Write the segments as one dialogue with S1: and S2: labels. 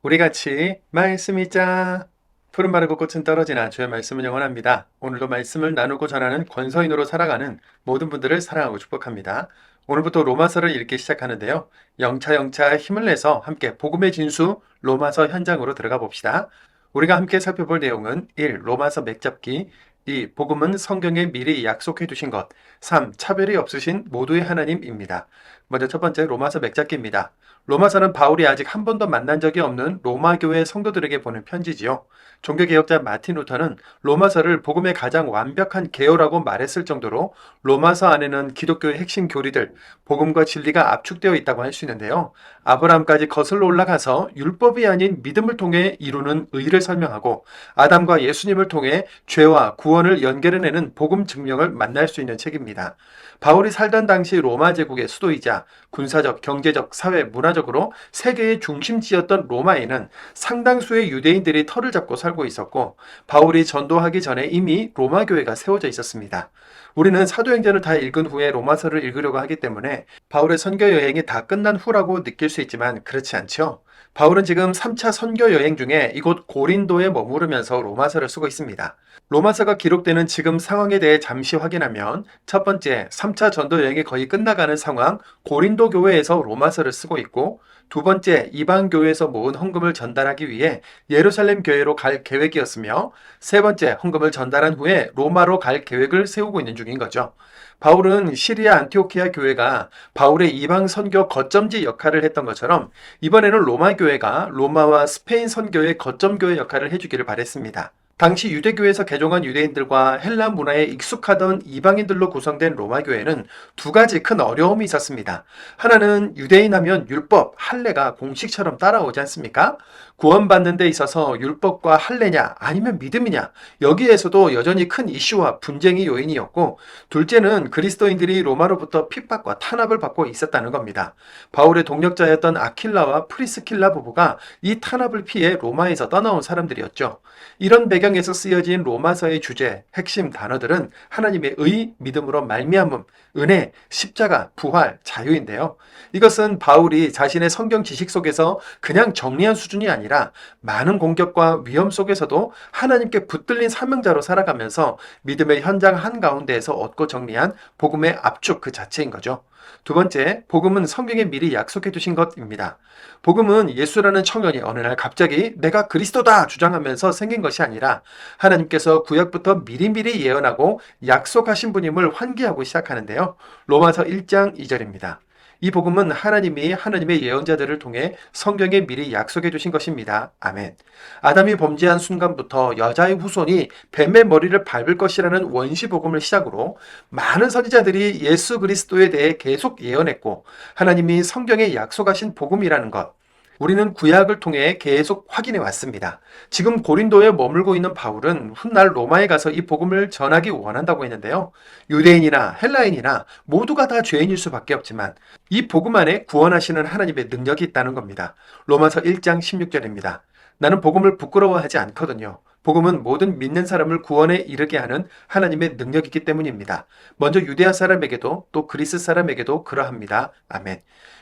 S1: 우리 같이 말씀 읽자. 푸른 마르고 꽃은 떨어지나 주의 말씀은 영원합니다. 오늘도 말씀을 나누고 전하는 권서인으로 살아가는 모든 분들을 사랑하고 축복합니다. 오늘부터 로마서를 읽기 시작하는데요. 영차 힘을 내서 함께 복음의 진수 로마서 현장으로 들어가 봅시다. 우리가 함께 살펴볼 내용은 1. 로마서 맥잡기 2. 복음은 성경에 미리 약속해 두신 것 3. 차별이 없으신 모두의 하나님입니다. 먼저 첫 번째 로마서 맥잡기입니다. 로마서는 바울이 아직 한 번도 만난 적이 없는 로마 교회 성도들에게 보낸 편지지요. 종교개혁자 마틴 루터는 로마서를 복음의 가장 완벽한 개요라고 말했을 정도로 로마서 안에는 기독교의 핵심 교리들, 복음과 진리가 압축되어 있다고 할 수 있는데요. 아브라함까지 거슬러 올라가서 율법이 아닌 믿음을 통해 이루는 의를 설명하고 아담과 예수님을 통해 죄와 구원을 연결해내는 복음 증명을 만날 수 있는 책입니다. 바울이 살던 당시 로마 제국의 수도이자 군사적, 경제적, 사회, 문화적으로 세계의 중심지였던 로마에는 상당수의 유대인들이 터를 잡고 살고 있었고 바울이 전도하기 전에 이미 로마 교회가 세워져 있었습니다. 우리는 사도행전을 다 읽은 후에 로마서를 읽으려고 하기 때문에 바울의 선교 여행이 다 끝난 후라고 느낄 수 있지만 그렇지 않죠. 바울은 지금 3차 선교 여행 중에 이곳 고린도에 머무르면서 로마서를 쓰고 있습니다. 로마서가 기록되는 지금 상황에 대해 잠시 확인하면 첫 번째, 3차 전도 여행이 거의 끝나가는 상황, 고린도 교회에서 로마서를 쓰고 있고 두 번째, 이방 교회에서 모은 헌금을 전달하기 위해 예루살렘 교회로 갈 계획이었으며 세 번째, 헌금을 전달한 후에 로마로 갈 계획을 세우고 있는 중인 거죠. 바울은 시리아 안티오키아 교회가 바울의 이방 선교 거점지 역할을 했던 것처럼 이번에는 로마 교회가 로마와 스페인 선교의 거점 교회 역할을 해주기를 바랬습니다. 당시 유대교에서 개종한 유대인들과 헬라 문화에 익숙하던 이방인들로 구성된 로마 교회는 두 가지 큰 어려움이 있었습니다. 하나는 유대인 하면 율법, 할례가 공식처럼 따라오지 않습니까? 구원받는 데 있어서 율법과 할례냐 아니면 믿음이냐 여기에서도 여전히 큰 이슈와 분쟁이 요인이었고 둘째는 그리스도인들이 로마로부터 핍박과 탄압을 받고 있었다는 겁니다. 바울의 동력자였던 아킬라와 프리스킬라 부부가 이 탄압을 피해 로마에서 떠나온 사람들이었죠. 이런 배경에서 쓰여진 로마서의 주제, 핵심 단어들은 하나님의 의, 믿음으로 말미암음, 은혜, 십자가, 부활, 자유인데요. 이것은 바울이 자신의 성경 지식 속에서 그냥 정리한 수준이 아니라 많은 공격과 위험 속에서도 하나님께 붙들린 사명자로 살아가면서 믿음의 현장 한가운데에서 얻고 정리한 복음의 압축 그 자체인 거죠. 두 번째, 복음은 성경에 미리 약속해 두신 것입니다. 복음은 예수라는 청년이 어느 날 갑자기 내가 그리스도다 주장하면서 생긴 것이 아니라 하나님께서 구약부터 미리미리 예언하고 약속하신 분임을 환기하고 시작하는데요. 로마서 1장 2절입니다. 이 복음은 하나님이 하나님의 예언자들을 통해 성경에 미리 약속해 두신 것입니다. 아멘. 아담이 범죄한 순간부터 여자의 후손이 뱀의 머리를 밟을 것이라는 원시 복음을 시작으로 많은 선지자들이 예수 그리스도에 대해 계속 예언했고 하나님이 성경에 약속하신 복음이라는 것 우리는 구약을 통해 계속 확인해 왔습니다. 지금 고린도에 머물고 있는 바울은 훗날 로마에 가서 이 복음을 전하기 원한다고 했는데요. 유대인이나 헬라인이나 모두가 다 죄인일 수밖에 없지만 이 복음 안에 구원하시는 하나님의 능력이 있다는 겁니다. 로마서 1장 16절입니다. 나는 복음을 부끄러워하지 않거든요. 복음은 모든 믿는 사람을 구원에 이르게 하는 하나님의 능력이기 때문입니다. 먼저 유대아 사람에게도 또 그리스 사람에게도 그러합니다. 아멘.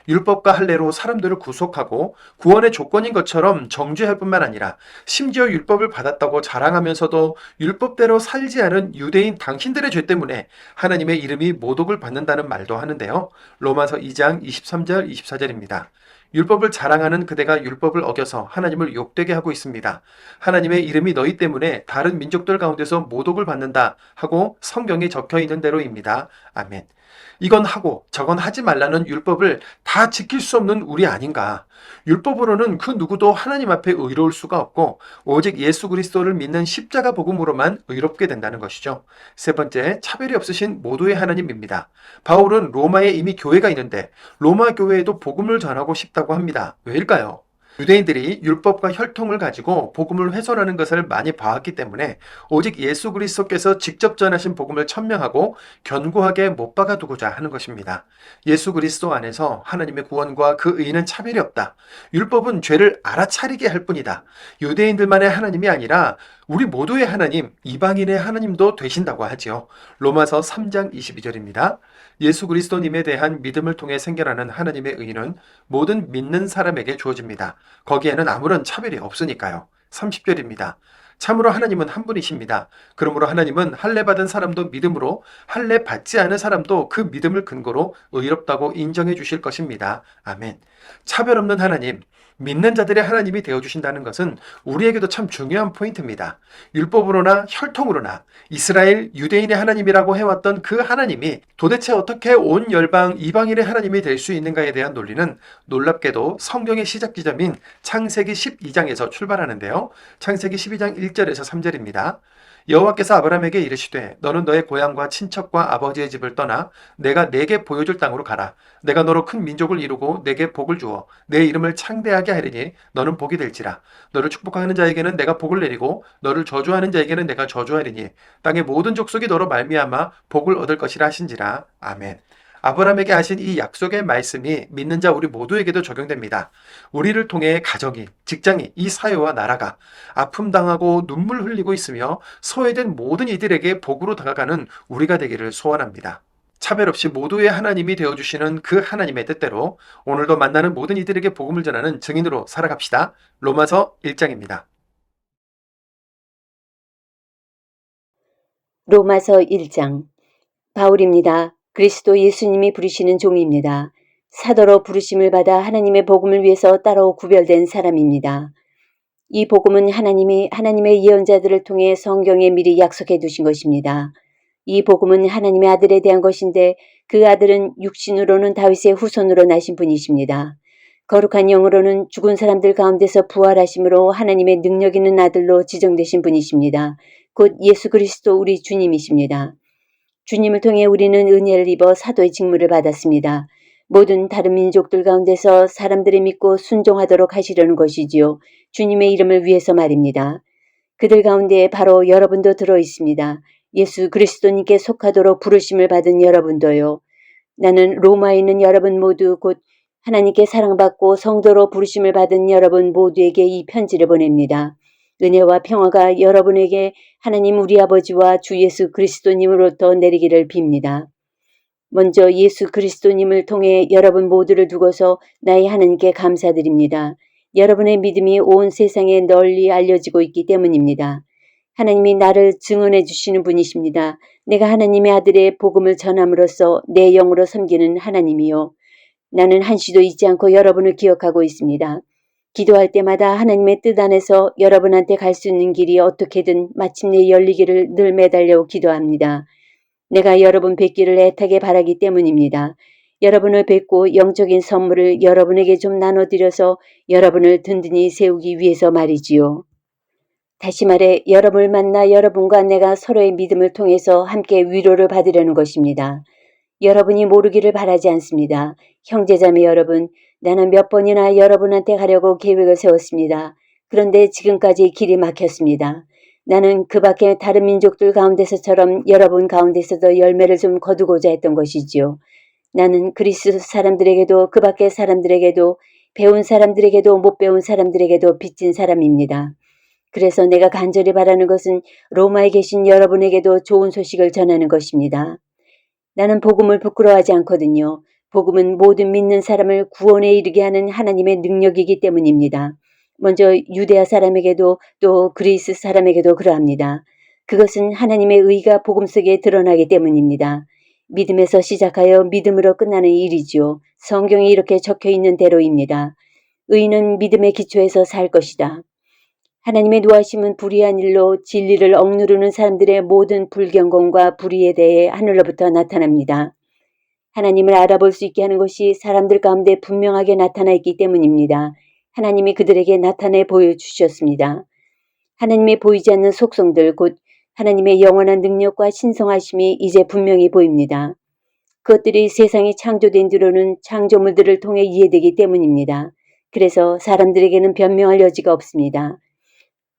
S1: 율법과 할례로 사람들을 구속하고 구원의 조건인 것처럼 정죄할 뿐만 아니라 심지어 율법을 받았다고 자랑하면서도 율법대로 살지 않은 유대인 당신들의 죄 때문에 하나님의 이름이 모독을 받는다는 말도 하는데요. 로마서 2장 23절 24절입니다. 율법을 자랑하는 그대가 율법을 어겨서 하나님을 욕되게 하고 있습니다. 하나님의 이름이 너희 때문에 다른 민족들 가운데서 모독을 받는다 하고 성경에 적혀 있는 대로입니다. 아멘. 이건 하고 저건 하지 말라는 율법을 다 지킬 수 없는 우리 아닌가. 율법으로는 그 누구도 하나님 앞에 의로울 수가 없고 오직 예수 그리스도를 믿는 십자가 복음으로만 의롭게 된다는 것이죠. 세 번째, 차별이 없으신 모두의 하나님입니다. 바울은 로마에 이미 교회가 있는데 로마 교회에도 복음을 전하고 싶다고 합니다. 왜일까요? 유대인들이 율법과 혈통을 가지고 복음을 훼손하는 것을 많이 봐왔기 때문에 오직 예수 그리스도께서 직접 전하신 복음을 천명하고 견고하게 못 박아두고자 하는 것입니다. 예수 그리스도 안에서 하나님의 구원과 그 의는 차별이 없다. 율법은 죄를 알아차리게 할 뿐이다. 유대인들만의 하나님이 아니라 우리 모두의 하나님, 이방인의 하나님도 되신다고 하지요. 로마서 3장 22절입니다. 예수 그리스도님에 대한 믿음을 통해 생겨나는 하나님의 의는 모든 믿는 사람에게 주어집니다. 거기에는 아무런 차별이 없으니까요. 30절입니다. 참으로 하나님은 한 분이십니다. 그러므로 하나님은 할례 받은 사람도 믿음으로, 할례 받지 않은 사람도 그 믿음을 근거로 의롭다고 인정해 주실 것입니다. 아멘. 차별 없는 하나님, 믿는 자들의 하나님이 되어주신다는 것은 우리에게도 참 중요한 포인트입니다. 율법으로나 혈통으로나 이스라엘 유대인의 하나님이라고 해왔던 그 하나님이 도대체 어떻게 온 열방 이방인의 하나님이 될 수 있는가에 대한 논리는 놀랍게도 성경의 시작 지점인 창세기 12장에서 출발하는데요. 창세기 12장 1절에서 3절입니다. 여호와께서 아브라함에게 이르시되 너는 너의 고향과 친척과 아버지의 집을 떠나 내가 네게 보여줄 땅으로 가라. 내가 너로 큰 민족을 이루고 내게 복을 주어 내 이름을 창대하게 하리니 너는 복이 될지라. 너를 축복하는 자에게는 내가 복을 내리고 너를 저주하는 자에게는 내가 저주하리니 땅의 모든 족속이 너로 말미암아 복을 얻을 것이라 하신지라. 아멘. 아브라함에게 하신 이 약속의 말씀이 믿는 자 우리 모두에게도 적용됩니다. 우리를 통해 가정이, 직장이, 이 사회와 나라가 아픔 당하고 눈물 흘리고 있으며 소외된 모든 이들에게 복으로 다가가는 우리가 되기를 소원합니다. 차별 없이 모두의 하나님이 되어주시는 그 하나님의 뜻대로 오늘도 만나는 모든 이들에게 복음을 전하는 증인으로 살아갑시다. 로마서 1장입니다.
S2: 로마서 1장. 바울입니다. 그리스도 예수님이 부르시는 종입니다. 사도로 부르심을 받아 하나님의 복음을 위해서 따로 구별된 사람입니다. 이 복음은 하나님이 하나님의 예언자들을 통해 성경에 미리 약속해 두신 것입니다. 이 복음은 하나님의 아들에 대한 것인데 그 아들은 육신으로는 다윗의 후손으로 나신 분이십니다. 거룩한 영으로는 죽은 사람들 가운데서 부활하심으로 하나님의 능력 있는 아들로 지정되신 분이십니다. 곧 예수 그리스도 우리 주님이십니다. 주님을 통해 우리는 은혜를 입어 사도의 직무를 받았습니다. 모든 다른 민족들 가운데서 사람들이 믿고 순종하도록 하시려는 것이지요. 주님의 이름을 위해서 말입니다. 그들 가운데 바로 여러분도 들어 있습니다. 예수 그리스도님께 속하도록 부르심을 받은 여러분도요. 나는 로마에 있는 여러분 모두 곧 하나님께 사랑받고 성도로 부르심을 받은 여러분 모두에게 이 편지를 보냅니다. 은혜와 평화가 여러분에게 하나님 우리 아버지와 주 예수 그리스도님으로부터 내리기를 빕니다. 먼저 예수 그리스도님을 통해 여러분 모두를 두고서 나의 하나님께 감사드립니다. 여러분의 믿음이 온 세상에 널리 알려지고 있기 때문입니다. 하나님이 나를 증언해 주시는 분이십니다. 내가 하나님의 아들의 복음을 전함으로써 내 영으로 섬기는 하나님이요. 나는 한시도 잊지 않고 여러분을 기억하고 있습니다. 기도할 때마다 하나님의 뜻 안에서 여러분한테 갈 수 있는 길이 어떻게든 마침내 열리기를 늘 매달려 기도합니다. 내가 여러분 뵙기를 애타게 바라기 때문입니다. 여러분을 뵙고 영적인 선물을 여러분에게 좀 나눠드려서 여러분을 든든히 세우기 위해서 말이지요. 다시 말해 여러분을 만나 여러분과 내가 서로의 믿음을 통해서 함께 위로를 받으려는 것입니다. 여러분이 모르기를 바라지 않습니다. 형제자매 여러분, 나는 몇 번이나 여러분한테 가려고 계획을 세웠습니다. 그런데 지금까지 길이 막혔습니다. 나는 그 밖에 다른 민족들 가운데서처럼 여러분 가운데서도 열매를 좀 거두고자 했던 것이지요. 나는 그리스 사람들에게도 그 밖의 사람들에게도 배운 사람들에게도 못 배운 사람들에게도 빚진 사람입니다. 그래서 내가 간절히 바라는 것은 로마에 계신 여러분에게도 좋은 소식을 전하는 것입니다. 나는 복음을 부끄러워하지 않거든요. 복음은 모든 믿는 사람을 구원에 이르게 하는 하나님의 능력이기 때문입니다. 먼저 유대아 사람에게도 또 그리스 사람에게도 그러합니다. 그것은 하나님의 의가 복음 속에 드러나기 때문입니다. 믿음에서 시작하여 믿음으로 끝나는 일이지요. 성경에 이렇게 적혀 있는 대로입니다. 의는 믿음의 기초에서 살 것이다. 하나님의 노하심은 불의한 일로 진리를 억누르는 사람들의 모든 불경건과 불의에 대해 하늘로부터 나타납니다. 하나님을 알아볼 수 있게 하는 것이 사람들 가운데 분명하게 나타나 있기 때문입니다. 하나님이 그들에게 나타내 보여주셨습니다. 하나님의 보이지 않는 속성들 곧 하나님의 영원한 능력과 신성하심이 이제 분명히 보입니다. 그것들이 세상이 창조된 뒤로는 창조물들을 통해 이해되기 때문입니다. 그래서 사람들에게는 변명할 여지가 없습니다.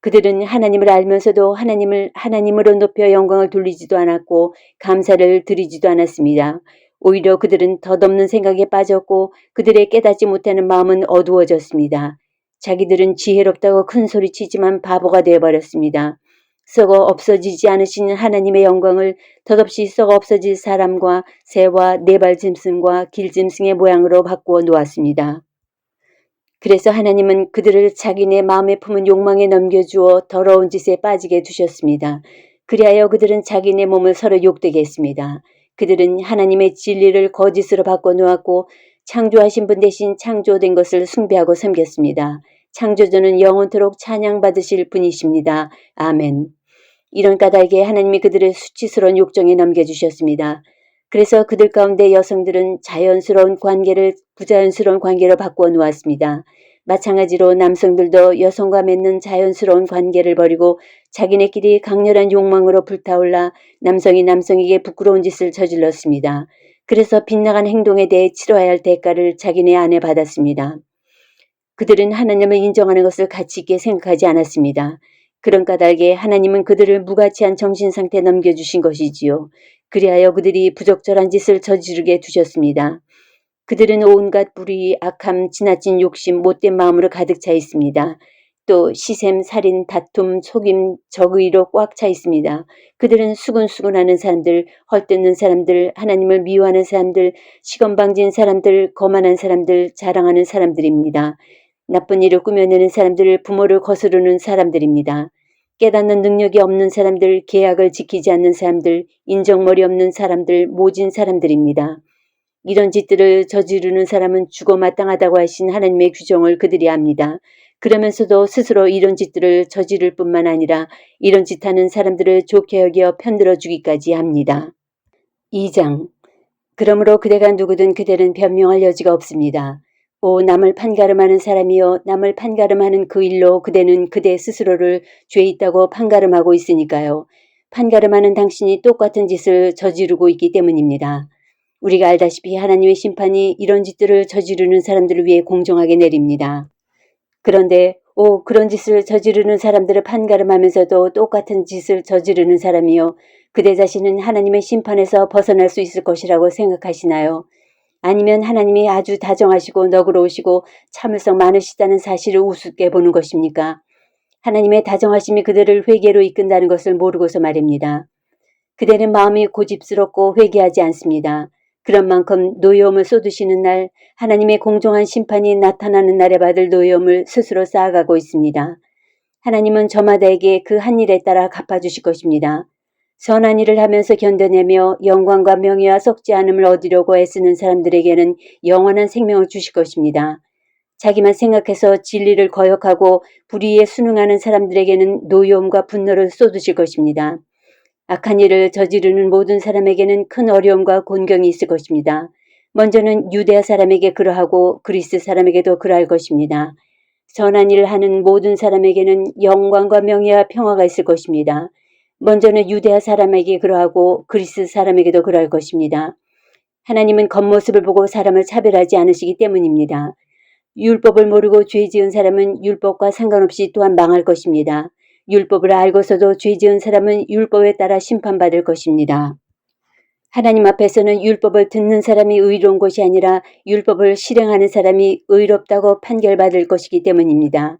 S2: 그들은 하나님을 알면서도 하나님을 하나님으로 높여 영광을 돌리지도 않았고 감사를 드리지도 않았습니다. 오히려 그들은 덧없는 생각에 빠졌고 그들의 깨닫지 못하는 마음은 어두워졌습니다. 자기들은 지혜롭다고 큰 소리치지만 바보가 되어버렸습니다. 썩어 없어지지 않으시는 하나님의 영광을 덧없이 썩어 없어질 사람과 새와 네발 짐승과 길 짐승의 모양으로 바꾸어 놓았습니다. 그래서 하나님은 그들을 자기네 마음에 품은 욕망에 넘겨주어 더러운 짓에 빠지게 두셨습니다. 그리하여 그들은 자기네 몸을 서로 욕되게 했습니다. 그들은 하나님의 진리를 거짓으로 바꿔 놓았고 창조하신 분 대신 창조된 것을 숭배하고 섬겼습니다. 창조주는 영원토록 찬양받으실 분이십니다. 아멘. 이런 까닭에 하나님이 그들을 수치스러운 욕정에 넘겨주셨습니다. 그래서 그들 가운데 여성들은 자연스러운 관계를 부자연스러운 관계로 바꾸어 놓았습니다. 마찬가지로 남성들도 여성과 맺는 자연스러운 관계를 버리고 자기네끼리 강렬한 욕망으로 불타올라 남성이 남성에게 부끄러운 짓을 저질렀습니다. 그래서 빗나간 행동에 대해 치러야 할 대가를 자기네 안에 받았습니다. 그들은 하나님을 인정하는 것을 가치 있게 생각하지 않았습니다. 그런 까닭에 하나님은 그들을 무가치한 정신상태에 넘겨주신 것이지요. 그리하여 그들이 부적절한 짓을 저지르게 두셨습니다. 그들은 온갖 불의, 악함, 지나친 욕심, 못된 마음으로 가득 차 있습니다. 또 시샘, 살인, 다툼, 속임, 적의로 꽉 차 있습니다. 그들은 수근수근하는 사람들, 헐뜯는 사람들, 하나님을 미워하는 사람들, 시건방진 사람들, 거만한 사람들, 자랑하는 사람들입니다. 나쁜 일을 꾸며내는 사람들, 부모를 거스르는 사람들입니다. 깨닫는 능력이 없는 사람들, 계약을 지키지 않는 사람들, 인정머리 없는 사람들, 모진 사람들입니다. 이런 짓들을 저지르는 사람은 죽어 마땅하다고 하신 하나님의 규정을 그들이 압니다. 그러면서도 스스로 이런 짓들을 저지를 뿐만 아니라 이런 짓하는 사람들을 좋게 여겨 편들어 주기까지 합니다. 2장. 그러므로 그대가 누구든 그대는 변명할 여지가 없습니다. 오 남을 판가름하는 사람이여 남을 판가름하는 그 일로 그대는 그대 스스로를 죄 있다고 판가름하고 있으니까요. 판가름하는 당신이 똑같은 짓을 저지르고 있기 때문입니다. 우리가 알다시피 하나님의 심판이 이런 짓들을 저지르는 사람들을 위해 공정하게 내립니다. 그런데 그런 짓을 저지르는 사람들을 판가름하면서도 똑같은 짓을 저지르는 사람이요. 그대 자신은 하나님의 심판에서 벗어날 수 있을 것이라고 생각하시나요? 아니면 하나님이 아주 다정하시고 너그러우시고 참을성 많으시다는 사실을 우습게 보는 것입니까? 하나님의 다정하심이 그들을 회개로 이끈다는 것을 모르고서 말입니다. 그대는 마음이 고집스럽고 회개하지 않습니다. 그런 만큼 노여움을 쏟으시는 날 하나님의 공정한 심판이 나타나는 날에 받을 노여움을 스스로 쌓아가고 있습니다. 하나님은 저마다에게 그 한 일에 따라 갚아주실 것입니다. 선한 일을 하면서 견뎌내며 영광과 명예와 썩지 않음을 얻으려고 애쓰는 사람들에게는 영원한 생명을 주실 것입니다. 자기만 생각해서 진리를 거역하고 불의에 순응하는 사람들에게는 노여움과 분노를 쏟으실 것입니다. 악한 일을 저지르는 모든 사람에게는 큰 어려움과 곤경이 있을 것입니다. 먼저는 유대아 사람에게 그러하고 그리스 사람에게도 그러할 것입니다. 선한 일을 하는 모든 사람에게는 영광과 명예와 평화가 있을 것입니다. 먼저는 유대아 사람에게 그러하고 그리스 사람에게도 그러할 것입니다. 하나님은 겉모습을 보고 사람을 차별하지 않으시기 때문입니다. 율법을 모르고 죄 지은 사람은 율법과 상관없이 또한 망할 것입니다. 율법을 알고서도 죄 지은 사람은 율법에 따라 심판받을 것입니다. 하나님 앞에서는 율법을 듣는 사람이 의로운 것이 아니라 율법을 실행하는 사람이 의롭다고 판결받을 것이기 때문입니다.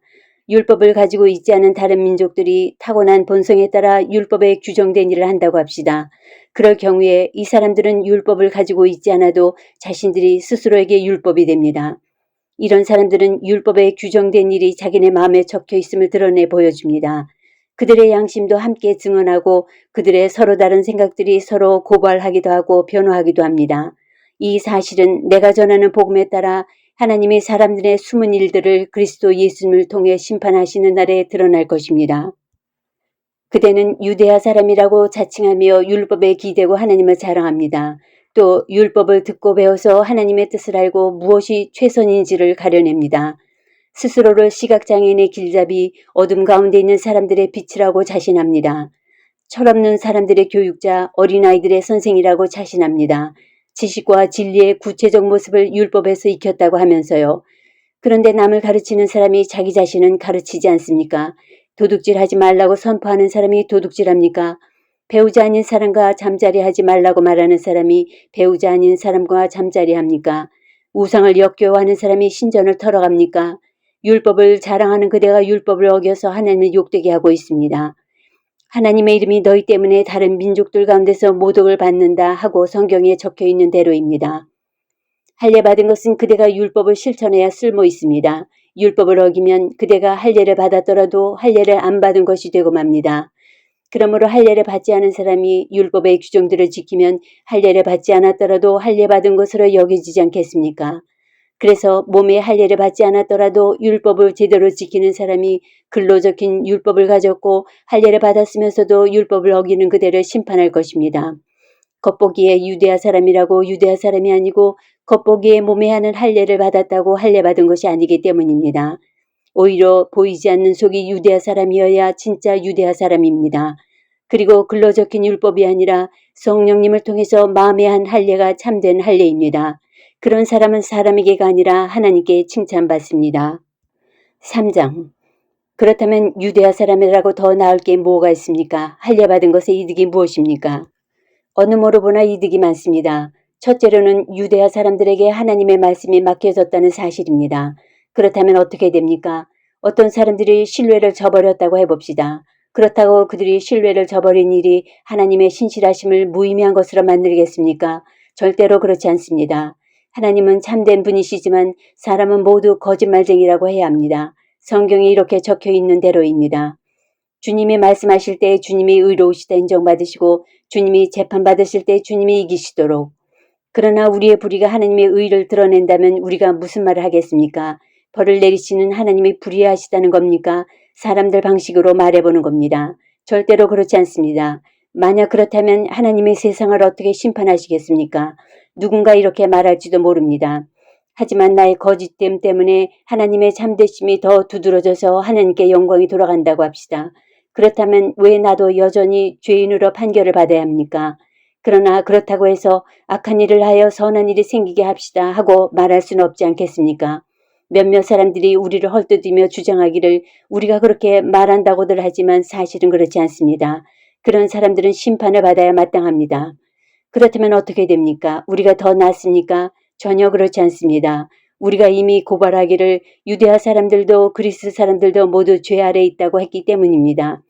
S2: 율법을 가지고 있지 않은 다른 민족들이 타고난 본성에 따라 율법에 규정된 일을 한다고 합시다. 그럴 경우에 이 사람들은 율법을 가지고 있지 않아도 자신들이 스스로에게 율법이 됩니다. 이런 사람들은 율법에 규정된 일이 자기네 마음에 적혀 있음을 드러내 보여줍니다. 그들의 양심도 함께 증언하고 그들의 서로 다른 생각들이 서로 고발하기도 하고 변호하기도 합니다. 이 사실은 내가 전하는 복음에 따라 하나님이 사람들의 숨은 일들을 그리스도 예수님을 통해 심판하시는 날에 드러날 것입니다. 그대는 유대아 사람이라고 자칭하며 율법에 기대고 하나님을 자랑합니다. 또 율법을 듣고 배워서 하나님의 뜻을 알고 무엇이 최선인지를 가려냅니다. 스스로를 시각장애인의 길잡이 어둠 가운데 있는 사람들의 빛이라고 자신합니다. 철없는 사람들의 교육자, 어린아이들의 선생이라고 자신합니다. 지식과 진리의 구체적 모습을 율법에서 익혔다고 하면서요. 그런데 남을 가르치는 사람이 자기 자신은 가르치지 않습니까? 도둑질하지 말라고 선포하는 사람이 도둑질합니까? 배우자 아닌 사람과 잠자리하지 말라고 말하는 사람이 배우자 아닌 사람과 잠자리합니까? 우상을 역겨워하는 사람이 신전을 털어갑니까? 율법을 자랑하는 그대가 율법을 어겨서 하나님을 욕되게 하고 있습니다. 하나님의 이름이 너희 때문에 다른 민족들 가운데서 모독을 받는다 하고 성경에 적혀 있는 대로입니다. 할례 받은 것은 그대가 율법을 실천해야 쓸모 있습니다. 율법을 어기면 그대가 할례를 받았더라도 할례를 안 받은 것이 되고 맙니다. 그러므로 할례를 받지 않은 사람이 율법의 규정들을 지키면 할례를 받지 않았더라도 할례 받은 것으로 여겨지지 않겠습니까? 그래서 몸에 할례를 받지 않았더라도 율법을 제대로 지키는 사람이 글로 적힌 율법을 가졌고 할례를 받았으면서도 율법을 어기는 그대를 심판할 것입니다. 겉보기에 유대아 사람이라고 유대아 사람이 아니고 겉보기에 몸에 하는 할례를 받았다고 할례 받은 것이 아니기 때문입니다. 오히려 보이지 않는 속이 유대아 사람이어야 진짜 유대아 사람입니다. 그리고 글로 적힌 율법이 아니라 성령님을 통해서 마음에 한 할례가 참된 할례입니다. 그런 사람은 사람에게가 아니라 하나님께 칭찬받습니다. 3장. 그렇다면 유대아 사람이라고 더 나을 게 뭐가 있습니까? 할례 받은 것의 이득이 무엇입니까? 어느 뭐로 보나 이득이 많습니다. 첫째로는 유대아 사람들에게 하나님의 말씀이 맡겨졌다는 사실입니다. 그렇다면 어떻게 됩니까? 어떤 사람들이 신뢰를 저버렸다고 해봅시다. 그렇다고 그들이 신뢰를 저버린 일이 하나님의 신실하심을 무의미한 것으로 만들겠습니까? 절대로 그렇지 않습니다. 하나님은 참된 분이시지만 사람은 모두 거짓말쟁이라고 해야 합니다. 성경에 이렇게 적혀 있는 대로입니다. 주님이 말씀하실 때 주님이 의로우시다 인정받으시고 주님이 재판받으실 때 주님이 이기시도록. 그러나 우리의 불의가 하나님의 의를 드러낸다면 우리가 무슨 말을 하겠습니까? 벌을 내리시는 하나님이 불의하시다는 겁니까? 사람들 방식으로 말해보는 겁니다. 절대로 그렇지 않습니다. 만약 그렇다면 하나님의 세상을 어떻게 심판하시겠습니까? 누군가 이렇게 말할지도 모릅니다. 하지만 나의 거짓됨 때문에 하나님의 참되심이 더 두드러져서 하나님께 영광이 돌아간다고 합시다. 그렇다면 왜 나도 여전히 죄인으로 판결을 받아야 합니까? 그러나 그렇다고 해서 악한 일을 하여 선한 일이 생기게 합시다 하고 말할 수는 없지 않겠습니까? 몇몇 사람들이 우리를 헐뜯으며 주장하기를 우리가 그렇게 말한다고들 하지만 사실은 그렇지 않습니다. 그런 사람들은 심판을 받아야 마땅합니다. 그렇다면 어떻게 됩니까? 우리가 더 낫습니까? 전혀 그렇지 않습니다. 우리가 이미 고발하기를 유대아 사람들도 그리스 사람들도 모두 죄 아래 있다고 했기 때문입니다.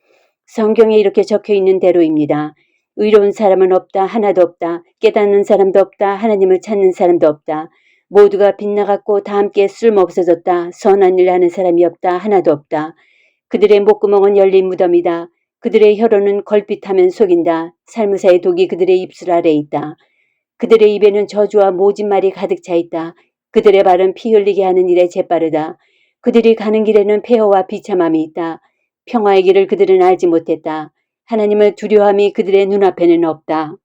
S2: 성경에 이렇게 적혀 있는 대로입니다. 의로운 사람은 없다. 하나도 없다. 깨닫는 사람도 없다. 하나님을 찾는 사람도 없다. 모두가 빗나갔고 다 함께 쓸모없어졌다. 선한 일 하는 사람이 없다. 하나도 없다. 그들의 목구멍은 열린 무덤이다. 그들의 혀로는 걸핏하면 속인다. 살무사의 독이 그들의 입술 아래에 있다. 그들의 입에는 저주와 모진 말이 가득 차 있다. 그들의 발은 피 흘리게 하는 일에 재빠르다. 그들이 가는 길에는 폐허와 비참함이 있다. 평화의 길을 그들은 알지 못했다. 하나님을 두려워함이 그들의 눈앞에는 없다.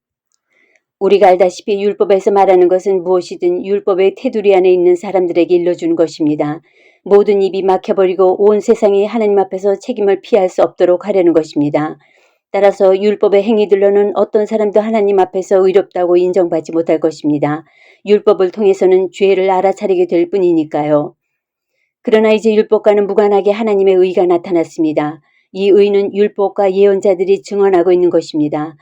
S2: 우리가 알다시피 율법에서 말하는 것은 무엇이든 율법의 테두리 안에 있는 사람들에게 일러주는 것입니다. 모든 입이 막혀버리고 온 세상이 하나님 앞에서 책임을 피할 수 없도록 하려는 것입니다. 따라서 율법의 행위들로는 어떤 사람도 하나님 앞에서 의롭다고 인정받지 못할 것입니다. 율법을 통해서는 죄를 알아차리게 될 뿐이니까요. 그러나 이제 율법과는 무관하게 하나님의 의가 나타났습니다. 이 의는 율법과 예언자들이 증언하고 있는 것입니다.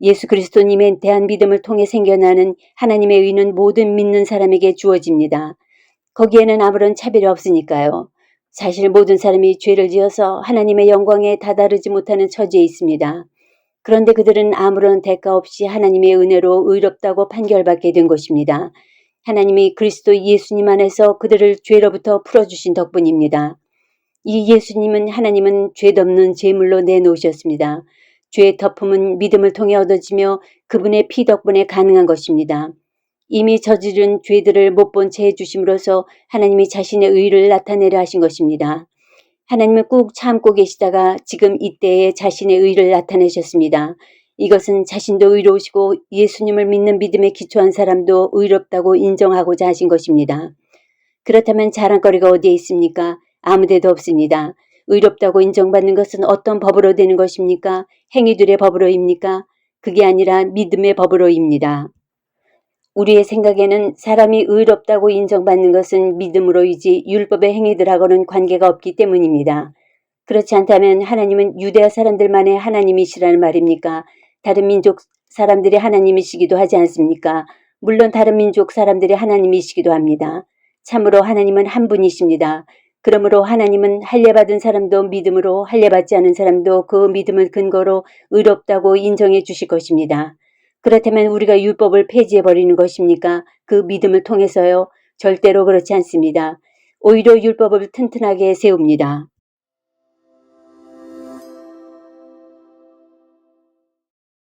S2: 예수 그리스도님에 대한 믿음을 통해 생겨나는 하나님의 의는 모든 믿는 사람에게 주어집니다. 거기에는 아무런 차별이 없으니까요. 사실 모든 사람이 죄를 지어서 하나님의 영광에 다다르지 못하는 처지에 있습니다. 그런데 그들은 아무런 대가 없이 하나님의 은혜로 의롭다고 판결받게 된 것입니다. 하나님이 그리스도 예수님 안에서 그들을 죄로부터 풀어주신 덕분입니다. 이 예수님은 하나님은 죄없는 제물로 내놓으셨습니다. 죄의 덮음은 믿음을 통해 얻어지며 그분의 피 덕분에 가능한 것입니다. 이미 저지른 죄들을 못 본 채 해주심으로써 하나님이 자신의 의를 나타내려 하신 것입니다. 하나님은 꾹 참고 계시다가 지금 이때에 자신의 의를 나타내셨습니다. 이것은 자신도 의로우시고 예수님을 믿는 믿음에 기초한 사람도 의롭다고 인정하고자 하신 것입니다. 그렇다면 자랑거리가 어디에 있습니까? 아무데도 없습니다. 의롭다고 인정받는 것은 어떤 법으로 되는 것입니까? 행위들의 법으로입니까? 그게 아니라 믿음의 법으로입니다. 우리의 생각에는 사람이 의롭다고 인정받는 것은 믿음으로이지 율법의 행위들하고는 관계가 없기 때문입니다. 그렇지 않다면 하나님은 유대아 사람들만의 하나님이시라는 말입니까? 다른 민족 사람들이 하나님이시기도 하지 않습니까? 물론 다른 민족 사람들이 하나님이시기도 합니다. 참으로 하나님은 한 분이십니다. 그러므로 하나님은 할례받은 사람도 믿음으로 할례받지 않은 사람도 그 믿음을 근거로 의롭다고 인정해 주실 것입니다. 그렇다면 우리가 율법을 폐지해버리는 것입니까? 그 믿음을 통해서요? 절대로 그렇지 않습니다. 오히려 율법을 튼튼하게 세웁니다.